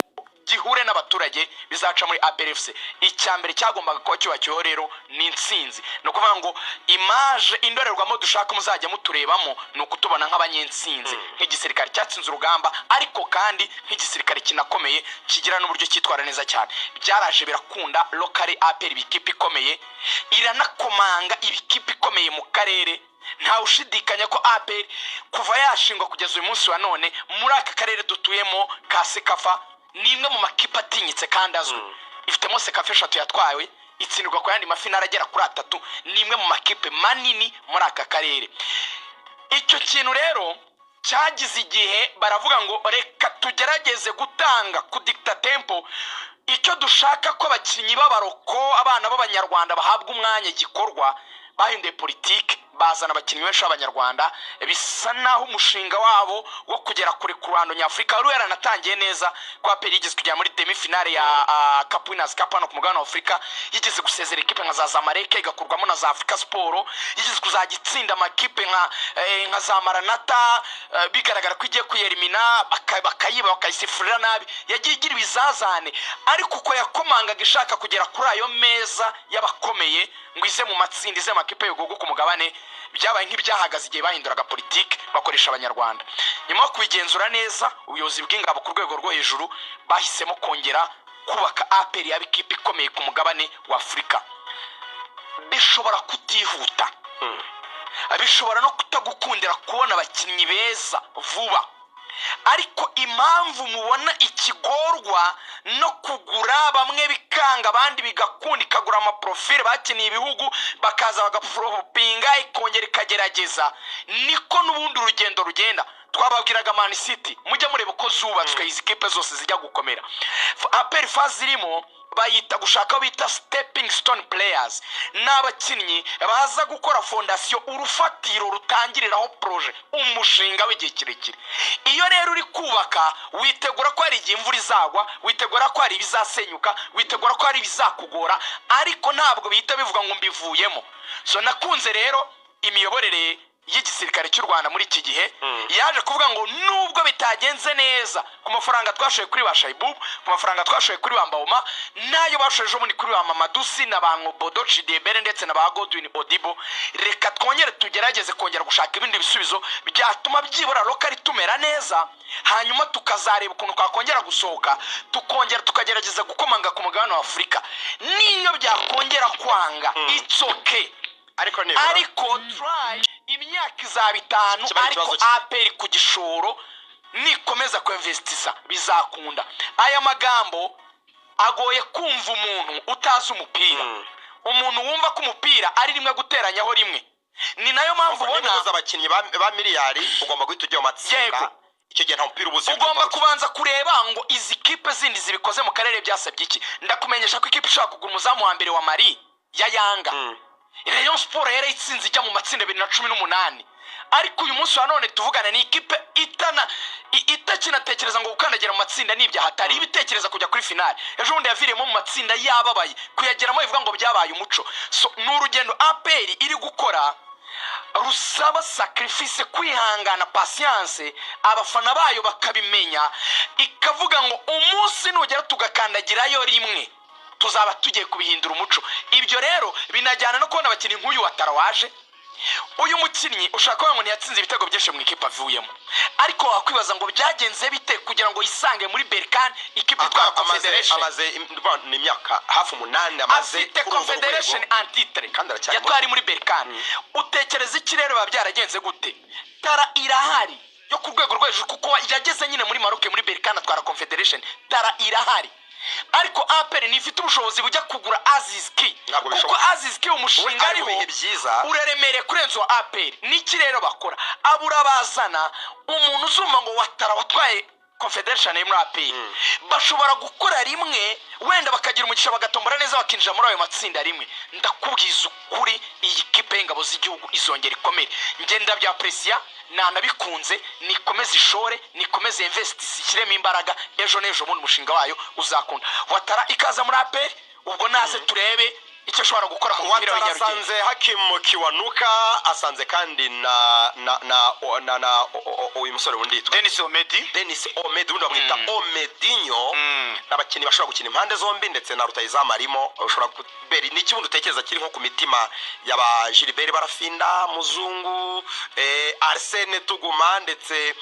gihure n'abaturage bizaca muri APRFC. Icyambere cyagombaga kuba cyubakiyeho rero ni intsinzi. No kuvuga ngo image indorerwamo dushaka muzajya muturebamo ni ukutubona nk'abanyentsinzi, nk'igisirikare cyatsinze urugamba ariko kandi nk'igisirikare kinakomeye kigira n'uburyo cyitwara neza cyane. Byaraje birakunda local APR ibikipe ikomeye iranakomanga ibikipe ikomeye mu karere. Nta ushidikanya ko APR kuva yashingwa kugeza uyu munsi wa none muri aka karere dutuyemo ka Sekafa ni imwe mu makipe atinyitse kandi azwi. Ifitemo Sekafa 3 yatwawe, itsindirwa ku yandi mafinara agera kuri 3, ni imwe mu makipe manini muri aka karere. Icyo kintu rero cyagize igihe baravuga ngo reka tugerageze gutanga ku dicta tempo. Icyo dushaka ko abakinnyi b'abaroko abana b'abanyarwanda bahabwa umwanya gikorwa, bahinduye politike bazana abakinnyi benshi b'abanyarwanda. Bisa naho umushinga wabo wo kugera kuri kurando nyafurika wari yaranatangiye neza, kwa APR yigeze kujya muri demi finale ya Cup Winners Cup hano ku mugabane wa Afurika, yigeze gusezera ikipe nka za Zamalek igakurwamo na za Africa Sport, yigeze kuzagitsinda amakipe nka za Maranatha, bigaragara ko igiye kuyerimina bakayiba bakayisifurira nabi, yagiye igira ibizazane. Ariko uko yakomangaga ishaka kugera kuri ayo meza y'abakomeye ngo ize mu matsinda ize amakipe y'ugugu ku mugabane, byabaye nk'ibyahagaze igihe bahinduraga politike bakoresha abanyarwanda. Nyuma yo kubigenzura neza, ubuyobozi bw'ingabo ku rwego rwo hejuru bahisemo kongera kubaka APR yaba ikipe ikomeye ku mugabane wa Afurika. Bishobora kutihuta, bishobora no kutagukundira kubona abakinnyi beza vuba, ariko impamvu mubona ikigorwa no kugura bamwe bikanga abandi bigakunda, ikagura amaprofile bakiniye ibihugu bakaza bagapropinga ikongera ikagerageza, niko n'ubundi urugendo rugenda. Twababwiraga Man City mujya mureba uko zubatswe izi kipe zose zijya gukomera. APR phase irimo bayita gushaka bita stepping stone players, n'abakinnyi baza gukora fondation, urufatiro rutangiriraho projet, umushinga w'igihe kirekire. Iyo rero uri kubaka witegura ko hari igihe imvura izagwa, witegura ko hari ibizasenyuka, witegura ko hari ibizakugora, ariko ntabwo bihita bivuga ngo mbivuyemo. So nakunze rero imiyoborere y'igisirikare cy'u Rwanda muri iki gihe yaje kuvuga ngo nubwo bitagenze neza ku mafaranga twashoye kuri ba Shaibu, ku mafaranga twashoye kuri ba Mbauma, nayo bashoje muri kuri ba Mamadusi na ba Ngobodo Chidebere ndetse na ba Godwin Odibo, reka twongere tugerageze kongera gushaka ibindi bisubizo byatuma byibura lokali tumera neza, hanyuma tukazareba ukuntu twakongera gusohoka, tukongera tukagerageza gukomanga ku mugabane wa Afurika. Niyo byakongera kwanga it's okay, ariko try imyaka izaba 5, ariko APR ku gishoro nikomeza kuinvestisa bizakunda. Aya magambo agoye kumva umuntu utazi umupira. Umuntu wumva ko umupira ari rimwe guteranyaho rimwe, ni nayo mpamvu ubona abakinnyi ba miliyari ugomba guhita ujya mu matsinda. Icyo gihe nta mupira ubuze, ugomba kubanza kureba ngo izi kipe zindi zibikoze mu karere byasabye iki. Ndakumenyesha ko ikipe ishaka kugura umuzamu wa mbere wa Mali ya Yanga, Rayon Sport yari itsinze ijya mu matsinda 2018, ariko uyu munsi wa none tuvugana ni ikipe itakinatekereza ngo gukandagira mu matsinda n'ibya hatari, ibitekereza kujya kuri finale. Ejo bundi yaviremo mu matsinda yababaye, kuyageramo ivuga ngo byabaye umuco. So n'urugendo APR iri gukora rusaba sacrifice, kwihangana, patience, abafana bayo bakabimenya, ikavuga ngo umunsi nugera tugakandagirayo rimwe tuzaba tugiye kubihindura umuco. Ibyo rero binajyana no kubona abakinnyi nk'uyu watarawaje. Uyu mukinnyi ushaka ngo ntiyatsinze ibitego byinshi mu ikipe avuyemo, ariko wakwibaza ngo byagenze bite kugira ngo yisange muri Berkane, ikipe itwara Confederation. Amaze imyaka hafi 8 amaze Confederation antitre yatwari muri Berkane. Utekereza iki rero babyaragenze gute? Tara irahari yo ku rwego rw'ejo kuko yageze nyine muri Maroc muri Berkane atwara Confederation. Tara irahari, ariko APR nifite ubushobozi bujya kugura Aziz Ki, kuko Aziz Ki umushinga ariho uraremere kurenzo APR. Niki rero bakora? Abura bazana umuntu uzuma ngo watara watwaye Confederation muri APR, bashobora gukora rimwe, wenda bakagira umugisha bagatombora neza bakinjira muri ayo matsinda rimwe. Ndakubwiza ukuri iyi kipe y'ingabo z'igihugu izongera ikomere. Ngenda bya Presia nanabikunze, nikomeze ishore, nikomeze invest, ishyiremo imbaraga, ejo n'ejo bundi umushinga wayo uzakunda. Watara ikaza muri APR, ubwo naze turebe icyo ashobora gukora mu mupira w'inyarugenge. Watarasanze Hakim Kiwanuka, asanze kandi na uyu musore wundi yitwa Denis Omedi ubundi bamwita Omedinho, n'abakinnyi bashobora gukina impande zombi, ndetse na rutahizamu arimo. Ushobora kubera n'ikibundi utekereza kiri nko ku mitima y'aba Gilbert Barafinda, Muzungu, Arsene Tuguma, ndetse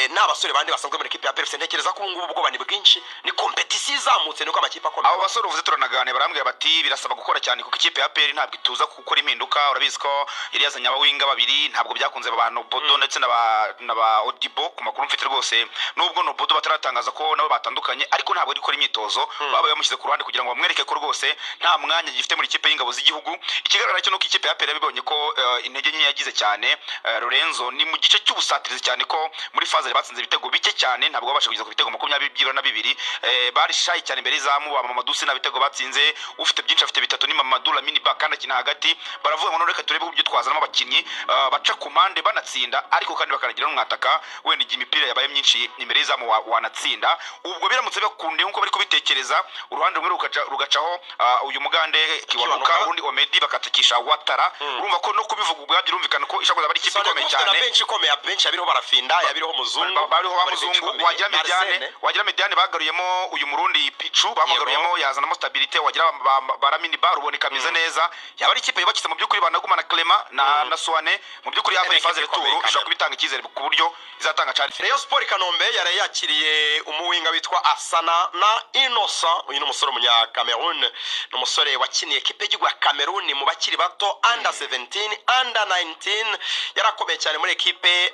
n'abasore bandi basanzwe muri equipe ya PFC. Ntekereza ko ngubu ubwo bani bwinshi ni competition izamutse, niko amakipe akomeye. abo basore uvuze turanagane barambwira bati birasaba gukora cyane kuko ikipe ya APR ntabwo ituza gukora impinduka. Urabizi ko yari yazanye abawinga babiri, ntabwo byakunze abantu Bodo ndetse n'aba Odibo. Ku makuru mfite rwose nubwo no Bodo bataratangaza ko nabo batandukanye, ariko ntabwo ari gukora imyitozo, baba yamushyize ku ruhande kugira ngo bamwereke ko rwose nta mwanya gifite muri ikipe y'ingabo z'igihugu. Ikigaragara cyo nuko ikipe ya APR yabibonye ko intege nke yagize cyane. Lorenzo ni mu gice cy'ubusatirizi cyane ko muri faze batsinze ibitego bike cyane, ntabwo babasha kugeza ku bitego 22 bari shy cyane imbere izamu. Mamadou Sina bitego batsinze, ufite byinshi afite bitatu ni Mamadou Lamine Ba kandi akina hagati. Baravuga ngo reka turebe uburyo twazanamo abakinnyi baca ku mpande banatsinda, ariko kandi bakanagira n'umwataka wenda igihe imipira yabaye myinshi imbere y'izamu wanatsinda. Ubwo biramutse bakunde nkuko bari kubitekereza, uruhande rumwe rugacaho uyu Mugande Kiwanuka, urundi Omedi bakatakisha Watara. Urumva ko no kubivuga ubwo byirumvikana ko ishakoza bari ikipe ikomeye cyane. Benshi yabiriho Barafinda, yabiriho Muzungu, wagira Mediane bagaruyemo uyu Murundi Pichu, bamugaruyemo yazanamo stabilité, wagira Baramini Ba ruboneka kameze neza. Yaba ari ikipe yubakitse mu by'ukuri banaguma na Clement na Soane, mu by'ukuri yabaye faze retour ishaka kubitanga ikizere ku buryo izatanga cyane. Rayon Sport Kanombe yari yakiriye umuwinga witwa Asana na Innocent. Uyu ni umusore umunya Cameroon, ni umusore wakiniye equipe y'igihugu ya Cameroon mu bakiri bato under 17 under 19. yarakomeye cyane muri equipe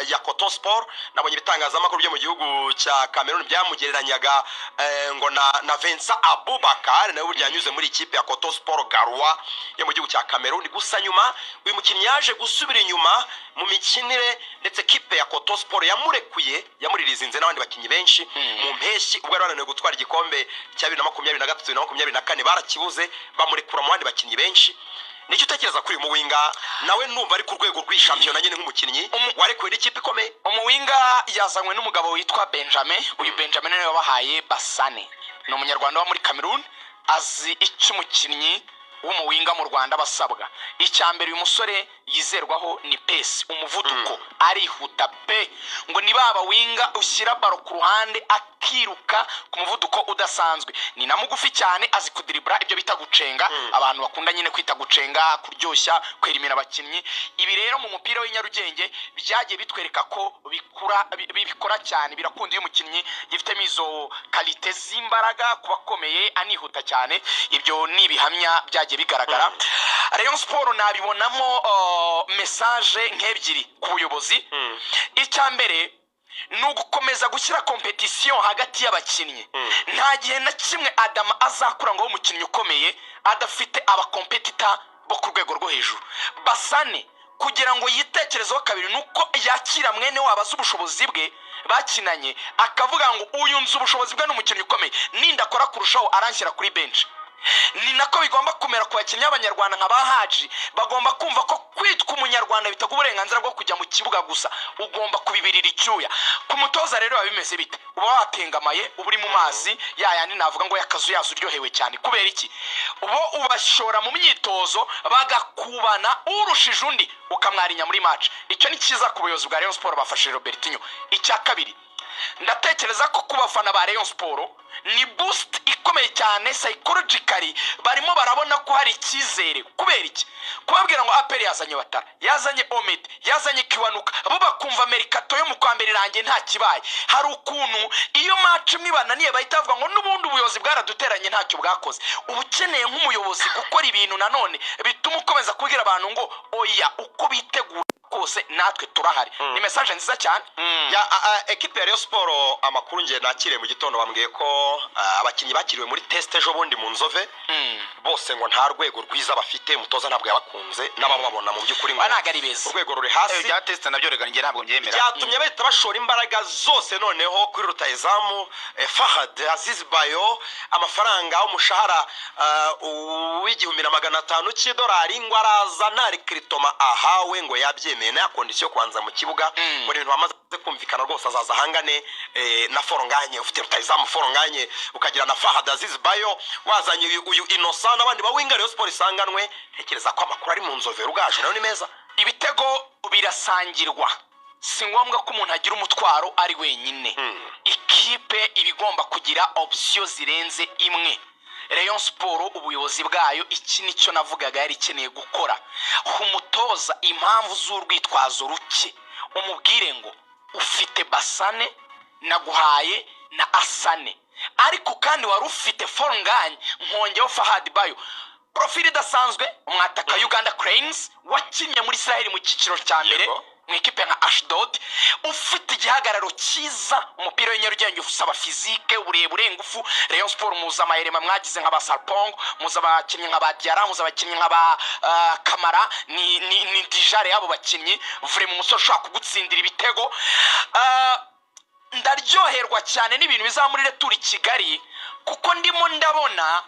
ya Coton Sport. Nabonye ibitangazamakuru byo mu gihugu cya Cameroon byamugereranyaga ngo na Vincent Aboubakar, nawe burya yanyuze muri ikipe ya Coton Sport Garoua yo mu gihugu cya Cameroon. Gusa nyuma uyu mukinnyi yaje gusubira inyuma mu mikinire, ndetse equipe ya Coton Sport yamuririzinze n'abandi bakinnyi benshi mu mpeshyi ubwo yarananiwe gutwara igikombe cya 2023 2024 barakibuze, bamurekura mu bandi bakinnyi benshi. Nicyo utekereza kuri umuwinga nawe numva ari ku rwego rw'ishampiyona nyine nk'umukinnyi warekuwe n'ikipe ikomeye? Umuwinga yazanywe n'umugabo witwa Benjamin. Uyu Benjamin niwe wabahaye Basane, ni umunyarwanda wo muri Cameroon, azi icyo umukinnyi w'umuwinga mu Rwanda basabwa. Icyambere uyu musore yizerwaho ni pace, umuvuduko, arihuta pe, ngo ni baba winga ushyira baro ku ruhande akiruka ku muvuduko udasanzwe. Ni na mugufi cyane, azi kudiribra, ibyo bita gucenga. Abantu bakunda nyine kwita gucenga, kuryoshya, kwerimira abakinnyi. Ibi rero mu mupira w'inyarugenge byagiye bitwereka ko bikora cyane, birakunda iyo umukinnyi gifitemo izo kalite z'imbaraga, kubakomeye, anihuta cyane. Ibyo ni ibihamya byagiye bigaragara. Rayon Sport nabibonamo message nk'ebyiri ku buyobozi. Icyambere ni ugukomeza gushyira competition hagati y'abakinnyi. Nta gihe na kimwe Adama azakura ngo umukinnyi ukomeye adafite abakompetita bo ku rwego rwo hejuru. Basane kugira ngo yitekerezeho kabiri nuko yakira mwene wabaza ubushobozi bwe bakinanye, akavuga ngo uyu nzu ubushobozi bwe n'umukinnyi ukomeye, ninda akora kurushaho aranshyira kuri bench. Ni nako bigomba kumera ku bakinnyi b'Abanyarwanda nka Bahaji. Bagomba kumva ko kwitwa umunyarwanda bitaga uburenganzira bwo kujya mu kibuga gusa, ugomba kubibirira icyuya. Ku mutoza rero babimeze bite? Uba watengamaye, uba uri mu mazi yayandi navuga ngo yakazu yazo uryohewe cyane. Kubera iki? Ubo ubashora mu myitozo bagakubana urushije undi ukamwarinya muri match. Icyo ni cyiza ku buyobozi bwa Rayon Sport bafashe Robertinho. Icya kabiri, ndatekereza ko kubafana ba Rayon Sport ni boost ikomeye cyane psychologically. Barimo barabona ko hari icyizere. Kubera iki? Kubabwira ngo APR yazanye Watara, yazanye Omedi, yazanye Kiwanuka, abo bakumva Mercato yo mu kwambere range nta kibaye. Hari ukuntu iyo match imwe bananiye bahita bavuga ngo n'ubundi ubuyobozi bwaraduteranye ntacyo bwakoze. Ubukeneye nk'umuyobozi gukora ibintu nanone bituma ukomeza kubwira abantu ngo oya, uko bitegura kose natwe turahari. Ni message nziza cyane. Ya equipe ya Rayon Sport, amakuru ngiye nakire mu gitondo bambwiye ko abakinnyi bakiriwe muri test ejo bundi mu Nzove bose ngo nta rwego rwiza bafite, umutoza ntabwo yabakunze, n'abababona mu by'ukuri ngo banagari beza, urwego ruri hasi. Bya test nabyo rega ngiye ntabwo mbyemera. Byatumye bahita bashora imbaraga zose noneho kuri rutahizamu Fahad Aziz Bayo, amafaranga umushahara $1,500 cy'idolari ngo arazana Rikritoma ahawe ngo yabyemeye cyane na kondisiyo kubanza mu kibuga ngo ibintu bamaze kumvikana rwose azaza ahangane na Foronganye ufite rutayizamu Foronganye ukagira na Fahad Aziz Bayo wazanye uyu Innocent n'abandi bawinga Rayon Sport isanganwe ntekereza ko amakuru ari mu nzove Rugaju nayo ni meza. Ibitego birasangirwa, si ngombwa ko umuntu agira umutwaro ari wenyine. Ikipe ibigomba kugira option zirenze imwe. Rayon Sport ubuyobozi bwayo iki nicyo navugaga yari ikeneye gukora. Umutoza impamvu z'urwitwazo ruke umubwire ngo ufite Basane naguhaye na Asane, ariko kandi wari ufite Foronganye nkongeho Fahad Bayo, profili idasanzwe, umwataka Uganda Cranes wakinnye muri Israel mu cyiciro cya mbere mu ikipe nka Ashdod, ufite igihagararo cyiza, umupira w'inyarugenge usaba fizike uburebure ingufu. Rayon Sport muza amayirema mwagize nk'aba Sarpong, muza abakinnyi nk'aba Diarra, muza abakinnyi nk'aba Kamara, ni dijare yabo bakinnyi vraiment umusore ushaka kugutsindira ibitego. Ndaryoherwa cyane n'ibintu bizamurire turi Kigali, kuko ndimo ndabona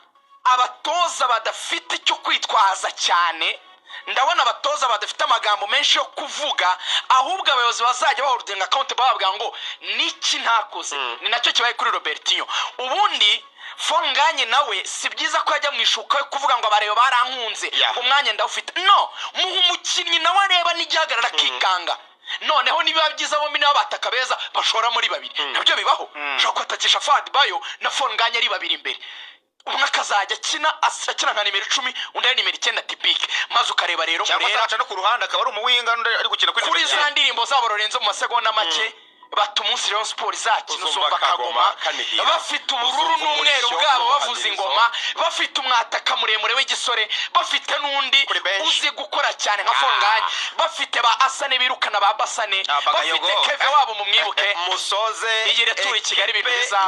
abatoza badafite icyo kwitwaza cyane, ndabona abatoza badafite amagambo menshi yo kuvuga, ahubwo abayobozi bazajya bahurudinga account bababwira ngo niki ntakoze. Ni nacyo kibaye kuri Robertinho. Ubundi Foronganye nawe si byiza ko yajya mu ishuka yo kuvuga ngo abareba barankunze umwanya ndawufite. No, muha umukinnyi nawe areba n'igihagarara kikanga. Noneho niba byiza bombi nabo bataka beza bashora muri babiri, nabyo bibaho. Ushobora kwatakisha Fahad Bayo na Foronganye ari babiri imbere, umwe akazajya akina nka nimero 10 undi ari nimero 9 tipike, maze ukareba rero murera cyangwa no ku ruhande akaba ari umuwinga ari gukina kuri za ndirimbo zabo Lorenzo mu masegonda make. Bata umunsi Rayon Sport izakina Uzumva Kagoma bafite ubururu n'umweru bwabo bavuza ingoma, bafite umwataka muremure w'igisore, bafite n'undi uzi gukora cyane nka Foronganye, bafite ba Asane birukana ba Basane, bafite Keve wabo mu mwibuke musoze igire turi Kigali ibintu biza